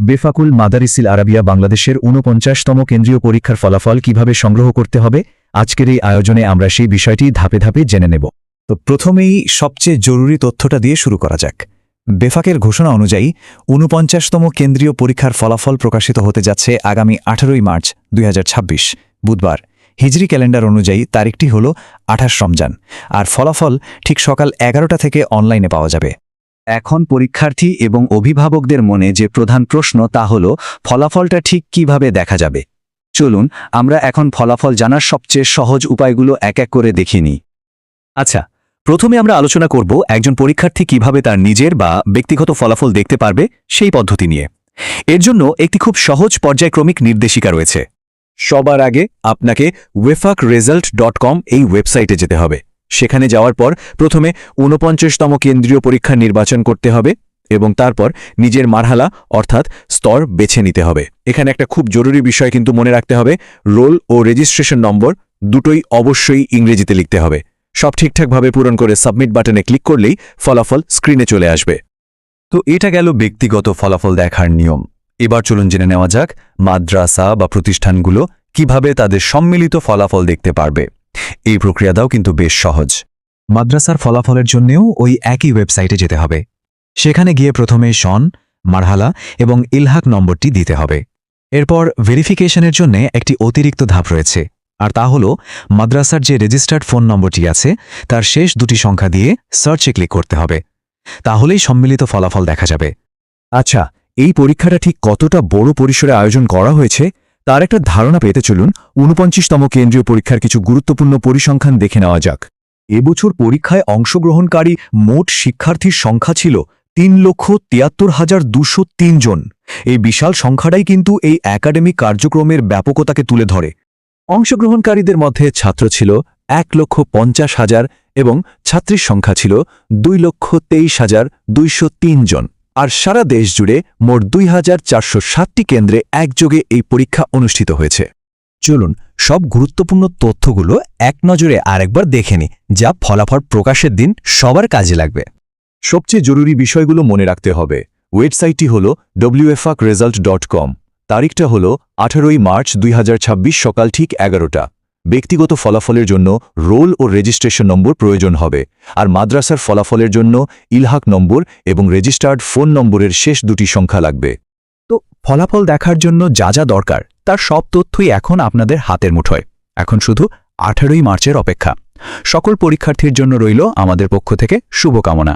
বেফাকুল Madarisil Arabia বাংলাদেশের ৪৯তম কেন্দ্রীয় পরীক্ষার ফলাফল কিভাবে সংগ্রহ করতে হবে আজকের এই আয়োজনে আমরা সেই বিষয়টি ধাপে ধাপে জেনে নেব। তো প্রথমেই সবচেয়ে জরুরি তথ্যটা দিয়ে শুরু করা যাক। বেফাকের ঘোষণা অনুযায়ী ৪৯তম কেন্দ্রীয় পরীক্ষার ফলাফল প্রকাশিত হতে যাচ্ছে আগামী ১৮ মার্চ ২০২৬ বুধবার। হিজরি ক্যালেন্ডার অনুযায়ী তারিখটি হল ২৮ রমজান, আর ফলাফল ঠিক সকাল ১১টা থেকে অনলাইনে পাওয়া যাবে। এখন পরীক্ষার্থী এবং অভিভাবকদের মনে যে প্রধান প্রশ্ন তা হল ফলাফলটা ঠিক কিভাবে দেখা যাবে। চলুন আমরা এখন ফলাফল জানার সবচেয়ে সহজ উপায়গুলো এক এক করে দেখিয়ে নিই। আচ্ছা, প্রথমে আমরা আলোচনা করব একজন পরীক্ষার্থী কিভাবে তার নিজের বা ব্যক্তিগত ফলাফল দেখতে পারবে সেই পদ্ধতি নিয়ে। এর জন্য একটি খুব সহজ পর্যায়ক্রমিক নির্দেশিকা রয়েছে। সবার আগে আপনাকে wefakresult.com এই ওয়েবসাইটে যেতে হবে। সেখানে যাওয়ার পর প্রথমে ৪৯তম কেন্দ্রীয় পরীক্ষা নির্বাচন করতে হবে এবং তারপর নিজের মারহালা অর্থাৎ স্তর বেছে নিতে হবে। এখানে একটা খুব জরুরি বিষয় কিন্তু মনে রাখতে হবে, রোল ও রেজিস্ট্রেশন নম্বর দুটোই অবশ্যই ইংরেজিতে লিখতে হবে। সব ঠিকঠাকভাবে পূরণ করে সাবমিট বাটনে ক্লিক করলেই ফলাফল স্ক্রিনে চলে আসবে। তো এটা গেল ব্যক্তিগত ফলাফল দেখার নিয়ম। এবার চলুন জেনে নেওয়া যাক মাদ্রাসা বা প্রতিষ্ঠানগুলো কিভাবে তাদের সম্মিলিত ফলাফল দেখতে পারবে। এই প্রক্রিয়াটাও কিন্তু বেশ সহজ। মাদ্রাসার ফলাফলের জন্যেও ওই একই ওয়েবসাইটে যেতে হবে। সেখানে গিয়ে প্রথমে সন, মারহালা এবং ইলহাক নম্বরটি দিতে হবে। এরপর ভেরিফিকেশনের জন্য একটি অতিরিক্ত ধাপ রয়েছে, আর তা হল মাদ্রাসার যে রেজিস্টার্ড ফোন নম্বরটি আছে তার শেষ দুটি সংখ্যা দিয়ে সার্চে ক্লিক করতে হবে। তাহলেই সম্মিলিত ফলাফল দেখা যাবে। আচ্ছা, এই পরীক্ষাটা ঠিক কতটা বড় পরিসরে আয়োজন করা হয়েছে তার একটা ধারণা পেতে চলুন ৪৯তম কেন্দ্রীয় পরীক্ষার কিছকিছু গুরুত্বপূর্ণ পরিসংখ্যান দেখে নেওয়া যাক। এবছর পরীক্ষায় অংশগ্রহণকারী মোট শিক্ষার্থীর সংখ্যা ছিল ৩,৭৩,২০৩ জন। এই বিশাল সংখ্যাটাই কিন্তু এই একাডেমিক কার্যক্রমের ব্যাপকতাকে তুলে ধরে। অংশগ্রহণকারীদের মধ্যে ছাত্র ছিল ১,৫০,০০০ এবং ছাত্রীর সংখ্যা ছিল ২,২৩,২০৩ জন। আর সারা দেশ জুড়ে মোট ২,৪৬০টি কেন্দ্রে একযোগে এই পরীক্ষা অনুষ্ঠিত হয়েছে। চলুন সব গুরুত্বপূর্ণ তথ্যগুলো এক নজরে আরেকবার দেখে নিই, যা ফলাফল প্রকাশের দিন সবার কাজে লাগবে। সবচেয়ে জরুরি বিষয়গুলো মনে রাখতে হবে। ওয়েবসাইটটি হল wefakresult.com। তারিখটা হল ১৮ মার্চ ২০২৬ সকাল ঠিক ১১টা। ব্যক্তিগত ফলাফলের জন্য রোল ও রেজিস্ট্রেশন নম্বর প্রয়োজন হবে, আর মাদ্রাসার ফলাফলের জন্য ইলহাক নম্বর এবং রেজিস্টার্ড ফোন নম্বরের শেষ দুটি সংখ্যা লাগবে। তো ফলাফল দেখার জন্য যা যা দরকার তার সব তথ্যই এখন আপনাদের হাতের মুঠোয়। এখন শুধু ১৮ মার্চের অপেক্ষা। সকল পরীক্ষার্থীর জন্য রইল আমাদের পক্ষ থেকে শুভকামনা।